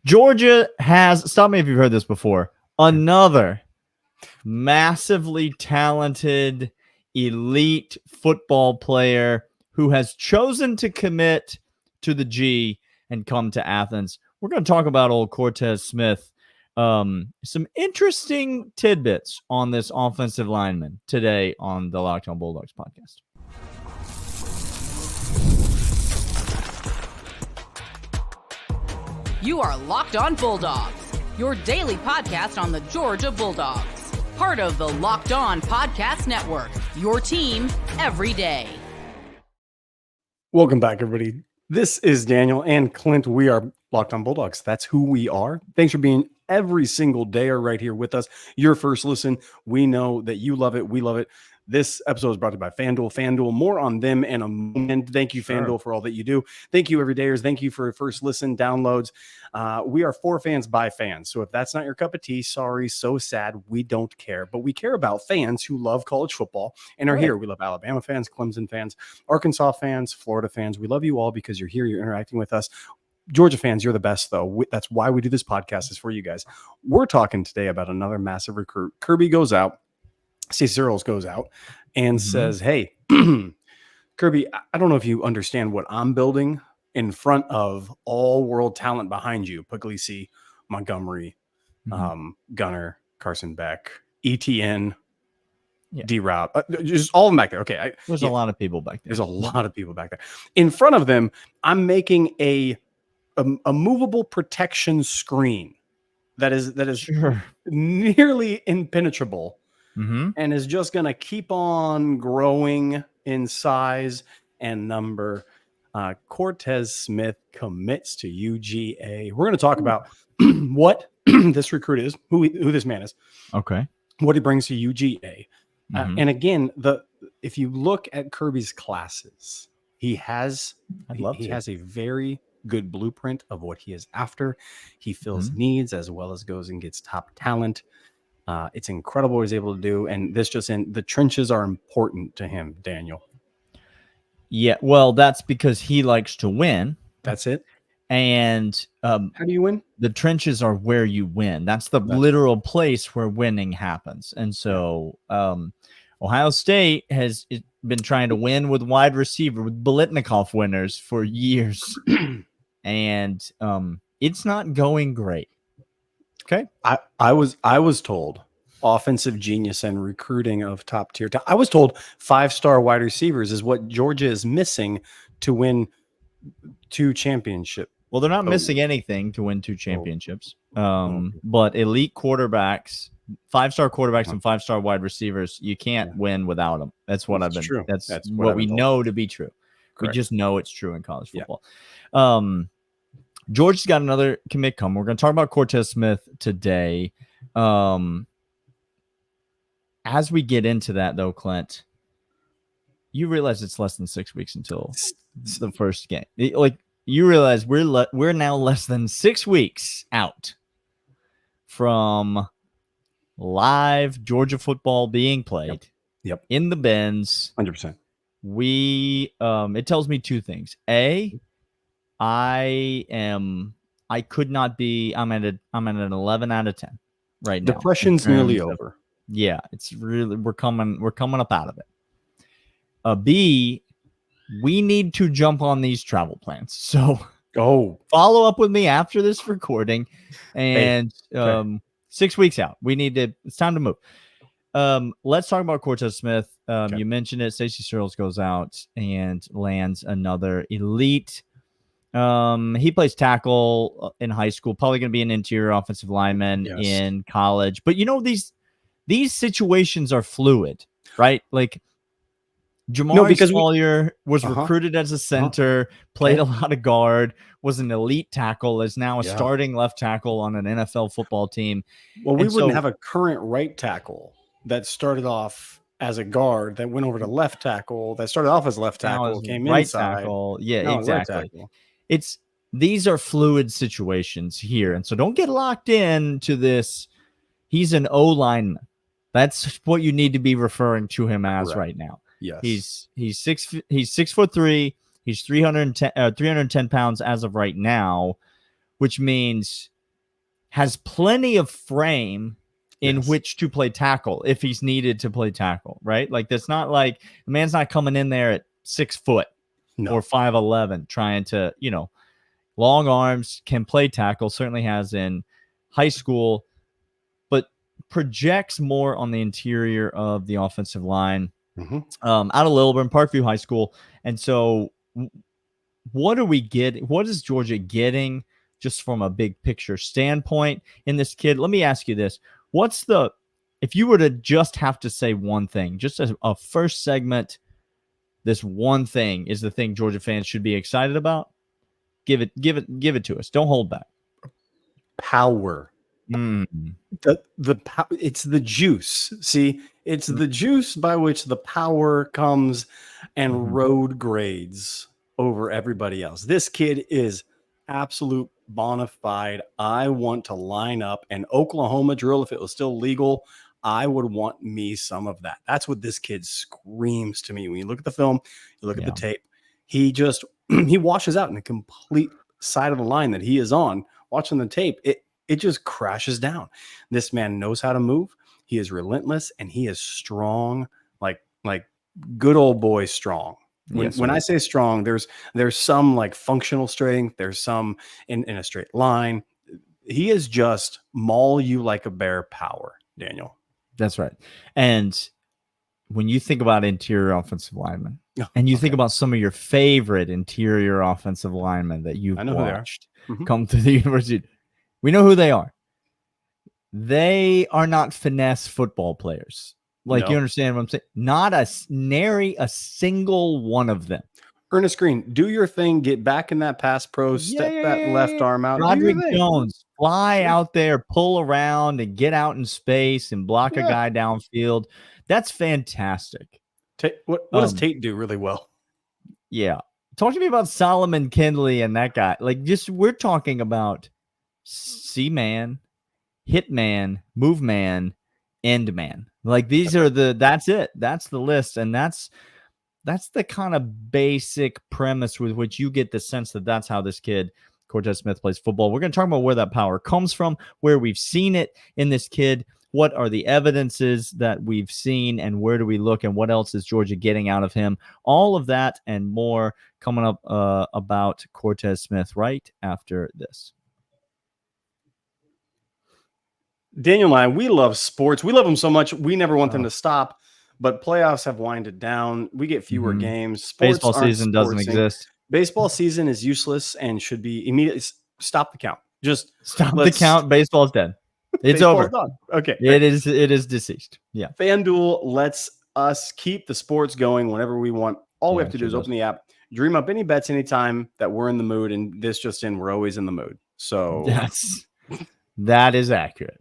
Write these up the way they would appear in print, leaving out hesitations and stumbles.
Georgia has, stop me if you've heard this before, another massively talented elite football player who has chosen to commit to the G and come to Athens. We're going to talk about old Cortez Smith. Some interesting tidbits on this offensive lineman today on the Locked On Bulldogs podcast. You are Locked On Bulldogs, your daily podcast on the Georgia Bulldogs. Part of the Locked On Podcast Network, your team every day. Welcome back, everybody. This is Daniel and Clint. We are Locked On Bulldogs. That's who we are. Thanks for being every single day or right here with us. Your first listen. We know that you love it. We love it. This episode is brought to you by FanDuel. FanDuel, more on them in a moment. Thank you, FanDuel, for all that you do. Thank you, everydayers. Thank you for first listen, downloads. We are for fans by fans. So if that's not your cup of tea, sorry, so sad. We don't care. But we care about fans who love college football and are here. We love Alabama fans, Clemson fans, Arkansas fans, Florida fans. We love you all because you're here. You're interacting with us. Georgia fans, you're the best, though. That's why we do this podcast, is for you guys. We're talking today about another massive recruit. Kirby goes out. Stacey Searles goes out and says, hey, Kirby, I don't know if you understand what I'm building in front of all world talent behind you. Puglisi, Montgomery, Gunner, Carson Beck, ETN, D-Route, just all of them back there. Okay. There's a lot of people back there. There's a lot of people back there. In front of them, I'm making a movable protection screen that is nearly impenetrable. And is just going to keep on growing in size and number. Cortez Smith commits to UGA. We're going to talk about what this recruit is, who this man is. Okay. What he brings to UGA. And again, if you look at Kirby's classes, he has a very good blueprint of what he is after. He fills needs as well as goes and gets top talent. It's incredible what he's able to do, and the trenches are important to him, Daniel. Yeah, well, that's because he likes to win. That's it. And how do you win? The trenches are where you win. That's the literal place where winning happens. And so Ohio State has been trying to win with wide receiver, with Biletnikoff winners for years. And it's not going great. Okay. I was told offensive genius and recruiting of top tier. I was told 5-star wide receivers is what Georgia is missing to win 2 championships. Well, they're not missing anything to win 2 championships. But elite quarterbacks, 5-star quarterbacks and 5-star wide receivers, you can't win without them. That's what That's what we know to be true. Correct. We just know it's true in college football. Yeah. Georgia's got another commit come. We're going to talk about Cortez Smith today. As we get into that, though, Clint, you realize it's less than 6 weeks until the first game. Like, you realize we're now less than 6 weeks out from live Georgia football being played. Yep. In the Benz. 100%. It tells me 2 things. A, I'm at an 11 out of 10 right now. Depression's nearly over. Yeah, it's really, we're coming up out of it. B, we need to jump on these travel plans. So follow up with me after this recording and 6 weeks out. It's time to move. Let's talk about Cortez Smith. You mentioned it. Stacey Searles goes out and lands another elite. He plays tackle in high school, probably going to be an interior offensive lineman in college. But these situations are fluid, right? Like Jamari Sawyer was recruited as a center, played a lot of guard, was an elite tackle, is now a starting left tackle on an NFL football team. Well, we wouldn't have a current right tackle that started off as a guard that went over to left tackle, that started off as left tackle, came right inside. Tackle. Yeah, exactly. Right, these are fluid situations here. And so don't get locked into this. He's an O lineman. That's what you need to be referring to him as right now. Yes. He's 6'3". He's 310 pounds as of right now, which means has plenty of frame in which to play tackle if he's needed to play tackle, right? Like, that's not like the man's not coming in there at 6 foot or 5'11", trying to, long arms, can play tackle, certainly has in high school, but projects more on the interior of the offensive line out of Lilburn, Parkview High School. And so what are we getting? What is Georgia getting just from a big picture standpoint in this kid? Let me ask you this. If you were to just have to say one thing, just as a first segment, this one thing is the thing Georgia fans should be excited about, give it to us. Don't hold back. Power. It's the juice. See, it's the juice by which the power comes and road grades over everybody else. This kid is absolute bona fide. I want to line up an Oklahoma drill. If it was still legal, I would want me some of that. That's what this kid screams to me. When you look at the film, you look at the tape, he washes out in a complete side of the line that he is on. Watching the tape, it just crashes down. This man knows how to move. He is relentless and he is strong, like good old boy strong. When I say strong, there's some like functional strength. There's some in a straight line. He is just maul you like a bear power, Daniel. That's right. And when you think about interior offensive linemen, and you think about some of your favorite interior offensive linemen that you've watched come through the university, we know who they are. They are not finesse football players. Like, you understand what I'm saying? Not nary a single one of them. Ernest Green, do your thing. Get back in that pass pro. Step that left arm out. Roderick Jones, fly out there, pull around, and get out in space and block a guy downfield. That's fantastic. What does Tate do really well? Yeah. Talk to me about Solomon Kindley and that guy. Like, we're talking about C-man, hit man, move man, end man. Like, that's it. That's the list. And that's the kind of basic premise with which you get the sense that that's how this kid, Cortez Smith, plays football. We're going to talk about where that power comes from, where we've seen it in this kid. What are the evidences that we've seen, and where do we look, and what else is Georgia getting out of him? All of that and more coming up about Cortez Smith right after this. Daniel and I, we love sports. We love them so much. We never want them to stop, but playoffs have winded down. We get fewer games. Sports Baseball season doesn't exist. Baseball season is useless and should be immediately stop the count. Just stop the count. Baseball's dead. It's over. Done. Okay. It is deceased. Yeah. FanDuel lets us keep the sports going whenever we want. All we have to do is open the app, dream up any bets anytime that we're in the mood, and this just in, we're always in the mood. So yes, that is accurate.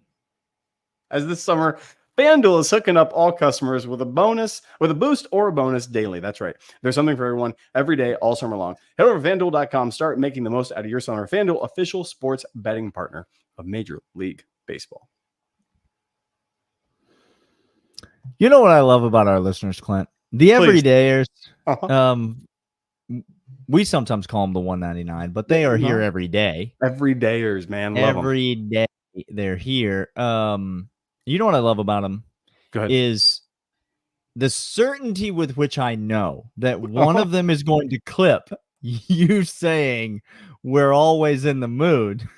As this summer, FanDuel is hooking up all customers with a boost or a bonus daily. That's right. There's something for everyone every day, all summer long. Head over to FanDuel.com. Start making the most out of your summer. FanDuel, official sports betting partner of Major League Baseball. You know what I love about our listeners, Clint? The everydayers. We sometimes call them the 199, but they are here every day. Everydayers, man. Love every them. Day they're here. You know what I love about them? Go ahead. Is the certainty with which I know that one of them is going to clip you saying we're always in the mood.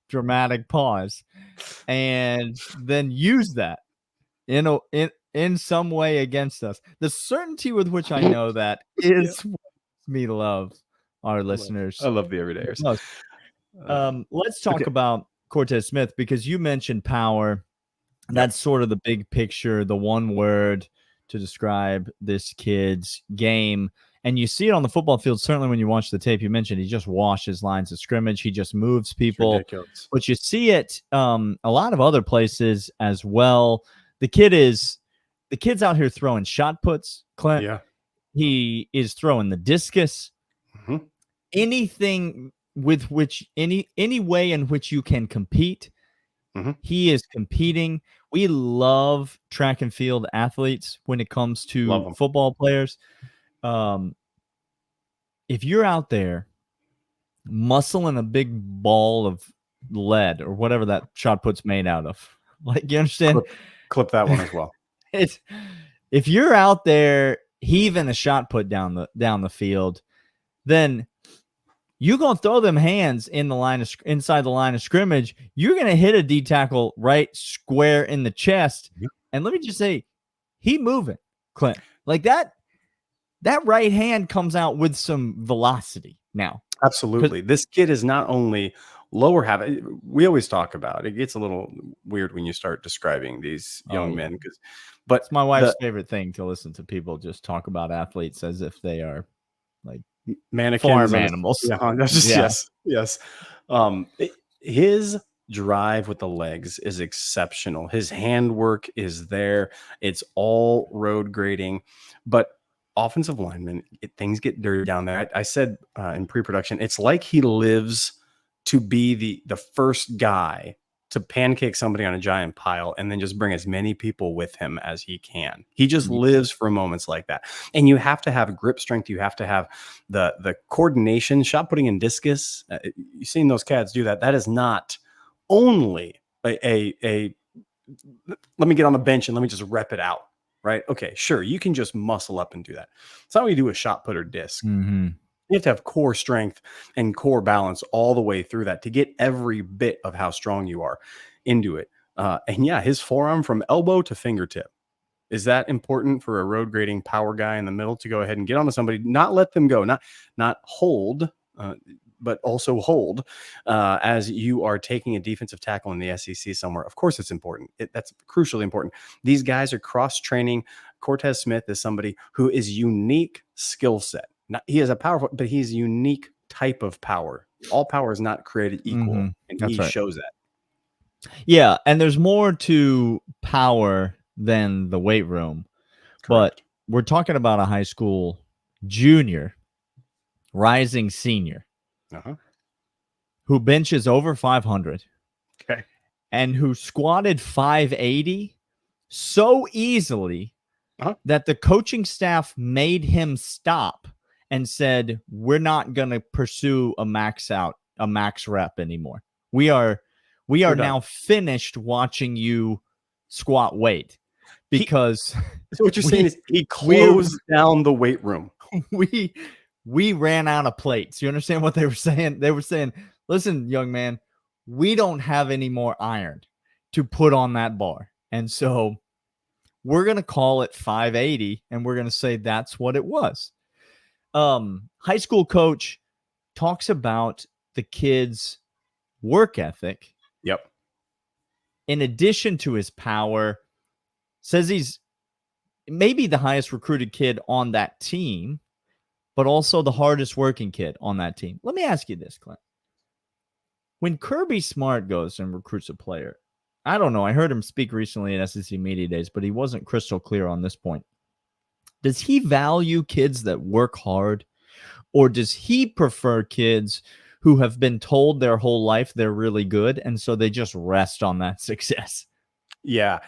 Dramatic pause, and then use that in some way against us. The certainty with which I know that is what makes me love our listeners. I love the everydayers. Let's talk about Cortez Smith, because you mentioned power. That's sort of the big picture, the one word to describe this kid's game. And you see it on the football field. Certainly when you watch the tape, you mentioned he just washes lines of scrimmage. He just moves people. But you see it a lot of other places as well. The kid's out here throwing shot puts, Clint. Yeah. He is throwing the discus. Anything with which any way in which you can compete, he is competing. We love track and field athletes when it comes to football players. If you're out there muscling a big ball of lead or whatever that shot put's made out of. Like, you understand? Clip that one as well. If you're out there heaving a shot put down the field, then you're gonna throw them hands inside the line of scrimmage. You're gonna hit a D tackle right square in the chest. And let me just say, he moving, Clint. Like that right hand comes out with some velocity now. Absolutely. This kid is not only lower half. We always talk about it. Gets a little weird when you start describing these young men, but it's my wife's favorite thing to listen to people just talk about athletes as if they are like mannequins, farm animals. Yes. His drive with the legs is exceptional. His handwork is there. It's all road grading, but offensive linemen, things get dirty down there. I said in pre-production, it's like he lives to be the first guy to pancake somebody on a giant pile and then just bring as many people with him as he can. He just lives for moments like that. And you have to have grip strength. You have to have the coordination, shot putting and discus. You've seen those cats do that. That is not only a let me get on the bench and let me just rep it out. Right? Okay, sure. You can just muscle up and do that. It's not what you do with shot put or disc. You have to have core strength and core balance all the way through that to get every bit of how strong you are into it. And yeah, his forearm from elbow to fingertip. Is that important for a road grading power guy in the middle to go ahead and get onto somebody, not let them go, not hold, but also hold as you are taking a defensive tackle in the SEC somewhere? Of course, it's important. That's crucially important. These guys are cross-training. Cortez Smith is somebody who is unique skill set. He is a powerful, but he's a unique type of power. All power is not created equal, and he shows that. Yeah, and there's more to power than the weight room. Correct. But we're talking about a high school junior, rising senior, who benches over 500, and who squatted 580 so easily that the coaching staff made him stop and said, we're not going to pursue a max rep anymore. We are now finished watching you squat weight, because so what you're saying is he closed down the weight room. We ran out of plates. You understand what they were saying? They were saying, listen, young man, we don't have any more iron to put on that bar. And so we're going to call it 580 and we're going to say that's what it was. High school coach talks about the kid's work ethic. Yep. In addition to his power, says he's maybe the highest recruited kid on that team, but also the hardest working kid on that team. Let me ask you this, Clint. When Kirby Smart goes and recruits a player, I don't know. I heard him speak recently at SEC Media Days, but he wasn't crystal clear on this point. Does he value kids that work hard, or does he prefer kids who have been told their whole life they're really good, and so they just rest on that success? Yeah.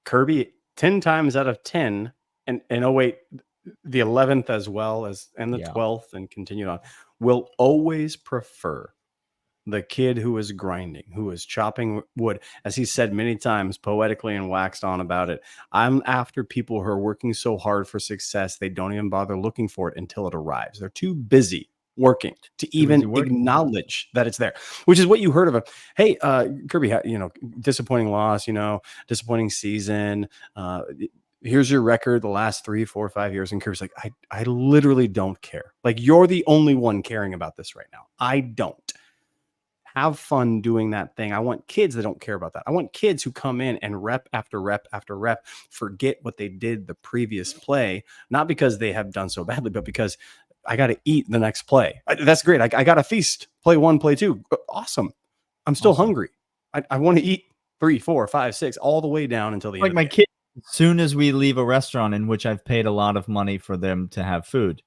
Kirby, 10 times out of 10, and the 11th as well as, and the 12th and continued on, will always prefer the kid who is grinding, who is chopping wood. As he said many times poetically and waxed on about it, I'm after people who are working so hard for success, they don't even bother looking for it until it arrives. They're too busy working to even acknowledge that it's there, which is what you heard of him. Hey, Kirby, disappointing loss, disappointing season. Here's your record the last 3, 4, 5 years. And Kirby's like, I literally don't care. Like, you're the only one caring about this right now. I don't. Have fun doing that thing. I want kids that don't care about that. I want kids who come in and rep after rep after rep forget what they did the previous play, not because they have done so badly, but because I got to eat the next play. That's great. I got to feast. Play 1, play 2. Awesome. I'm still hungry. I want to eat 3, 4, 5, 6, all the way down until the end. Like my kids, as soon as we leave a restaurant in which I've paid a lot of money for them to have food,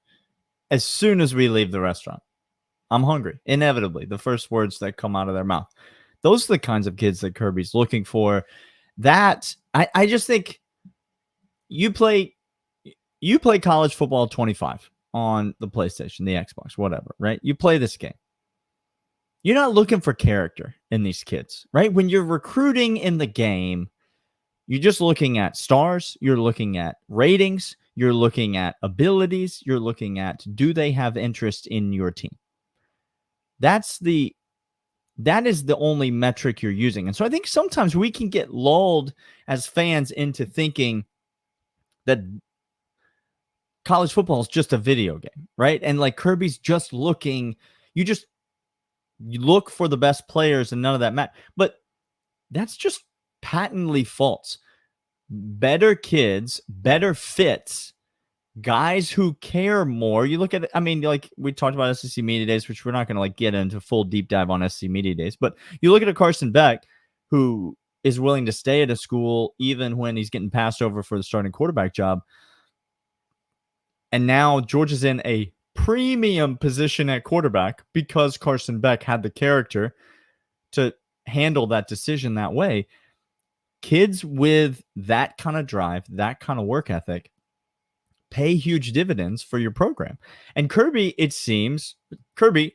as soon as we leave the restaurant, I'm hungry. Inevitably, the first words that come out of their mouth. Those are the kinds of kids that Kirby's looking for. That I just think you play college football 25 on the PlayStation, the Xbox, whatever, right? You play this game. You're not looking for character in these kids, right? When you're recruiting in the game, you're just looking at stars, you're looking at ratings, you're looking at abilities, you're looking at do they have interest in your team? That is the only metric you're using. And so I think sometimes we can get lulled as fans into thinking that college football is just a video game, right? And like Kirby's just looking, you look for the best players and none of that matters. But that's just patently false. Better kids, better fits, guys who care more. You look at it, I mean, like we talked about SEC Media Days, which we're not going to like get into full deep dive on SEC Media Days, but you look at a Carson Beck who is willing to stay at a school even when he's getting passed over for the starting quarterback job. And now Georgia's in a premium position at quarterback because Carson Beck had the character to handle that decision that way. Kids with that kind of drive, that kind of work ethic, pay huge dividends for your program. And Kirby, it seems,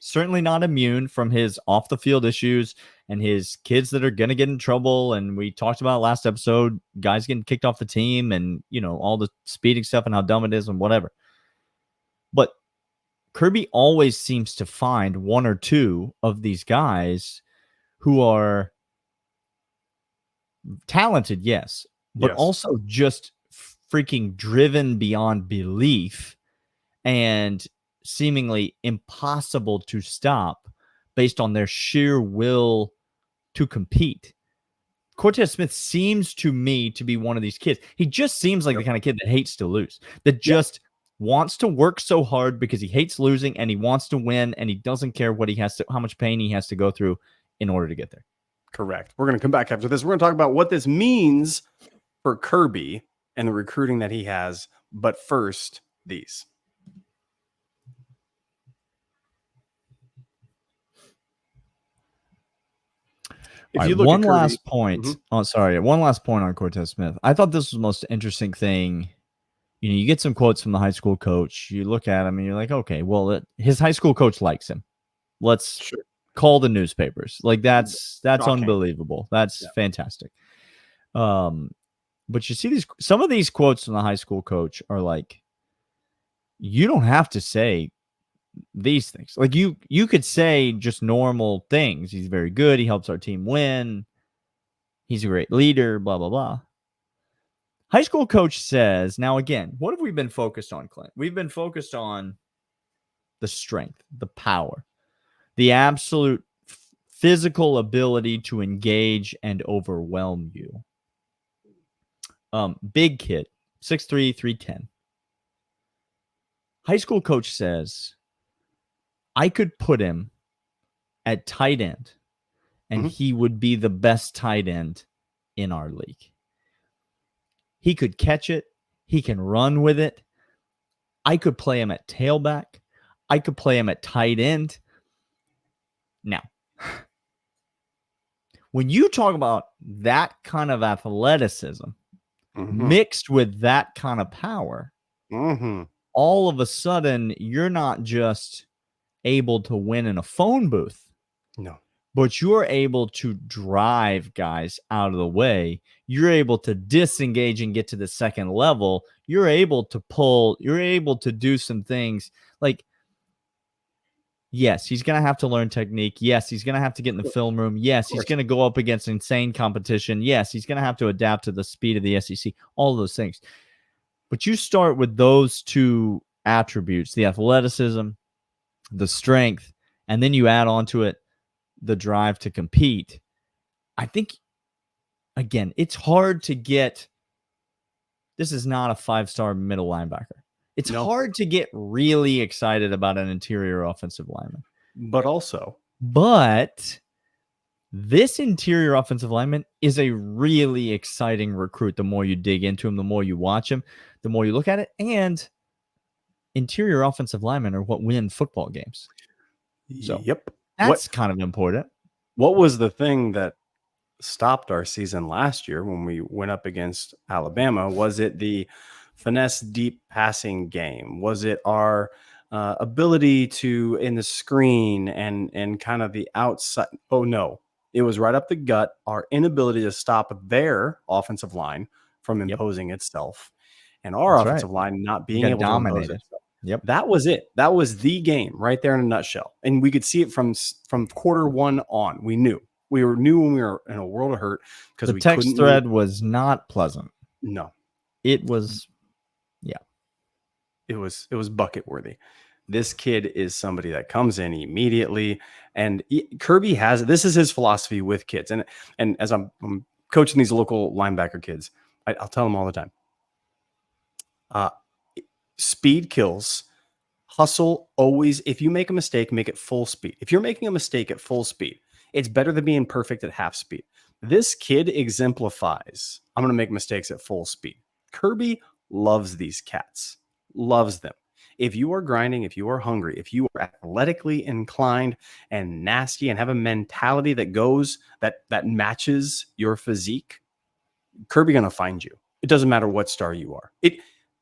certainly not immune from his off the field issues and his kids that are going to get in trouble. And we talked about last episode, guys getting kicked off the team and, all the speeding stuff and how dumb it is and whatever. But Kirby always seems to find one or two of these guys who are talented, yes, but also just freaking driven beyond belief and seemingly impossible to stop based on their sheer will to compete. Cortez Smith seems to me to be one of these kids. He just seems like the kind of kid that hates to lose, that just wants to work so hard because he hates losing and he wants to win and he doesn't care how much pain he has to go through in order to get there. Correct. We're going to come back after this. We're going to talk about what this means for Kirby and the recruiting that he has. But first, these. If you look one last point. Oh, sorry. One last point on Cortez Smith. I thought this was the most interesting thing. You get some quotes from the high school coach. You look at him and you're like, okay, well, his high school coach likes him. Let's call the newspapers. Like that's unbelievable. That's fantastic. But you see some of these quotes from the high school coach are like, you don't have to say these things. Like you could say just normal things. He's very good. He helps our team win. He's a great leader, blah, blah, blah. High school coach says, now again, what have we been focused on, Clint? We've been focused on the strength, the power, the absolute physical ability to engage and overwhelm you. Big kid, 6'3", 310. High school coach says, I could put him at tight end and he would be the best tight end in our league. He could catch it. He can run with it. I could play him at tailback. I could play him at tight end. Now, when you talk about that kind of athleticism mixed with that kind of power, all of a sudden, you're not just able to win in a phone booth. No. But you're able to drive guys out of the way. You're able to disengage and get to the second level. You're able to pull. You're able to do some things like, yes, he's going to have to learn technique. Yes, he's going to have to get in the film room. Yes, he's going to go up against insane competition. Yes, he's going to have to adapt to the speed of the SEC, all of those things. But you start with those two attributes, the athleticism, the strength, and then you add on to it the drive to compete. I think, again, it's hard to get. This is not a 5-star middle linebacker. It's hard to get really excited about an interior offensive lineman. But this interior offensive lineman is a really exciting recruit. The more you dig into him, the more you watch him, the more you look at it. And interior offensive linemen are what win football games. So, that's kind of important. What was the thing that stopped our season last year when we went up against Alabama? Was it the finesse deep passing game? Was it our ability to in the screen and kind of the outside. Oh no, it was right up the gut. Our inability to stop their offensive line from imposing itself, and our offensive line not being able to impose itself. Yep, that was it. That was the game right there in a nutshell, and we could see it from quarter one on. We knew when we were in a world of hurt because the text thread was not pleasant. No, it was. It was bucket worthy. This kid is somebody that comes in immediately, and Kirby this is his philosophy with kids. And as I'm coaching these local linebacker kids, I'll tell them all the time. Speed kills. Hustle always. If you make a mistake, make it full speed. If you're making a mistake at full speed, it's better than being perfect at half speed. This kid exemplifies, I'm going to make mistakes at full speed. Kirby loves these cats. Loves them. If you are grinding, if you are hungry, if you are athletically inclined and nasty and have a mentality that matches your physique, Kirby gonna find you. It doesn't matter what star you are.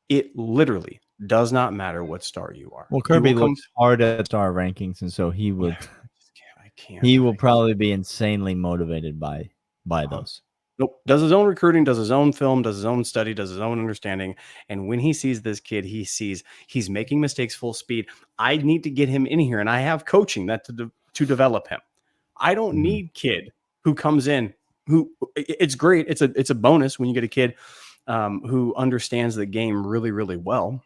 It literally does not matter what star you are. Well, Kirby looks hard at star rankings, and so he would. He will probably be insanely motivated by those. Nope. Does his own recruiting, does his own film, does his own study, does his own understanding. And when he sees this kid, he sees he's making mistakes full speed. I need to get him in here, and I have coaching that to develop him. I don't need kid who comes in who it's great. It's a bonus when you get a kid who understands the game really, really well.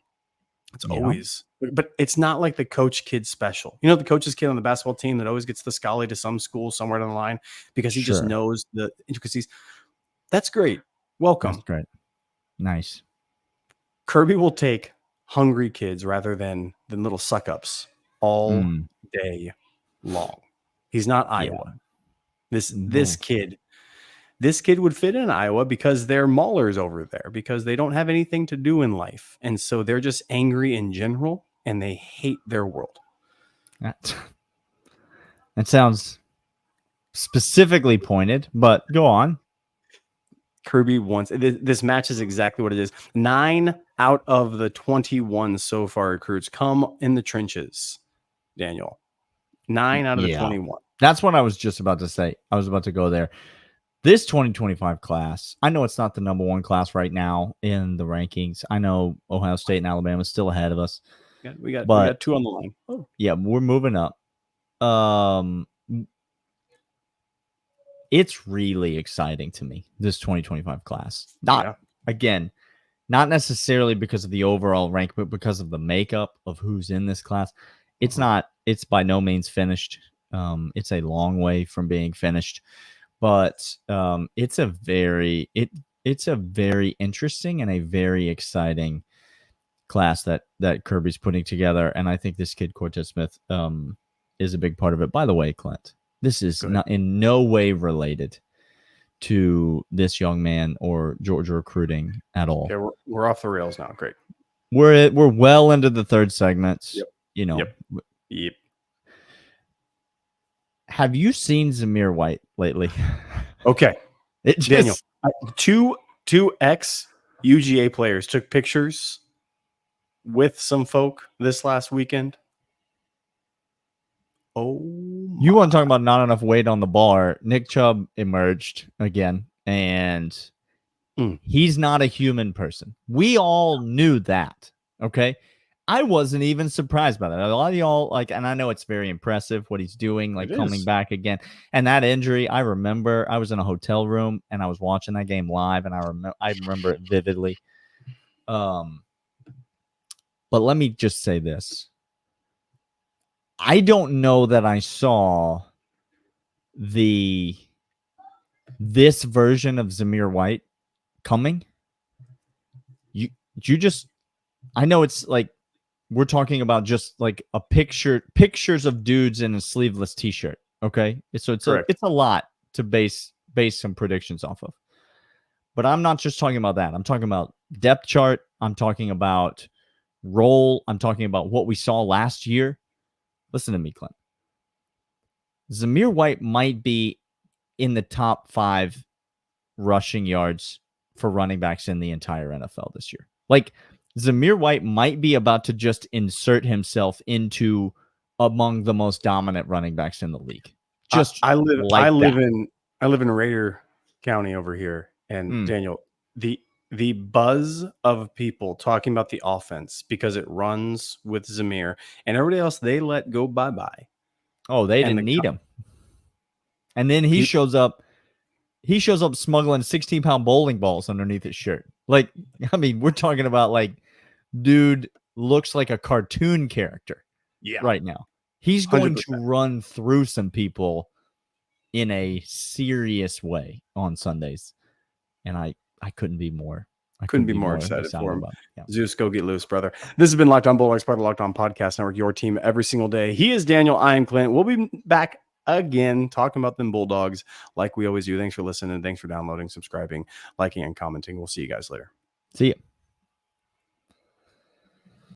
It's always, but it's not like the coach kid special. You know, the coach's kid on the basketball team that always gets the Scully to some school somewhere down the line because he just knows the intricacies. That's great. Welcome. That's great. Nice. Kirby will take hungry kids rather than little suck-ups all day long. He's not Iowa. This kid would fit in Iowa because they're maulers over there because they don't have anything to do in life. And so they're just angry in general and they hate their world. That specifically pointed, but go on. Kirby wants this match is exactly what it is. 9 out of the 21 so far recruits come in the trenches, Daniel. 9 out of the 21. That's what I was just about to say. I was about to go there. This 2025 class, I know it's not the number one class right now in the rankings. I know Ohio State and Alabama is still ahead of us. Yeah, we got 2 on the line. Oh. Yeah, we're moving up. It's really exciting to me, this 2025 class. Not necessarily because of the overall rank, but because of the makeup of who's in this class. It's by no means finished. It's a long way from being finished, but it's a very interesting and a very exciting class that Kirby's putting together. And I think this kid, Cortez Smith, is a big part of it. By the way, Clint, this is not in no way related to this young man or Georgia recruiting at all. Okay, we're off the rails now. Great. We're well into the third segment. Yep. You know. Yep. Have you seen Zamir White lately? Okay. Daniel, 2 ex-UGA players took pictures with some folk this last weekend. Oh, you want to talk about not enough weight on the bar? Nick Chubb emerged again, and he's not a human person. We all knew that. Okay, I wasn't even surprised by that. A lot of y'all and I know it's very impressive what he's doing, coming back again. And that injury, I remember I was in a hotel room and I was watching that game live, and I remember it vividly. But let me just say this. I don't know that I saw this version of Zamir White coming. I know it's we're talking about just a pictures of dudes in a sleeveless t-shirt. Okay. So it's a lot to base some predictions off of, but I'm not just talking about that. I'm talking about depth chart. I'm talking about role. I'm talking about what we saw last year. Listen to me, Clint. Zamir White might be in the top 5 rushing yards for running backs in the entire NFL this year. Zamir White might be about to just insert himself into among the most dominant running backs in the league. Just I live in Raider County over here, and Daniel, the buzz of people talking about the offense because it runs with Zamir and everybody else they let go bye. Oh, they didn't need him. And then he shows up smuggling 16-pound bowling balls underneath his shirt. Like, I mean, we're talking about like, dude looks like a cartoon character right now. He's going 100%. To run through some people in a serious way on Sundays. And I couldn't be more. I couldn't be more excited for him. Yeah. Zeus, go get loose, brother. This has been Locked On Bulldogs, part of the Locked On Podcast Network, your team every single day. He is Daniel. I am Clint. We'll be back again talking about them Bulldogs like we always do. Thanks for listening. Thanks for downloading, subscribing, liking, and commenting. We'll see you guys later. See ya.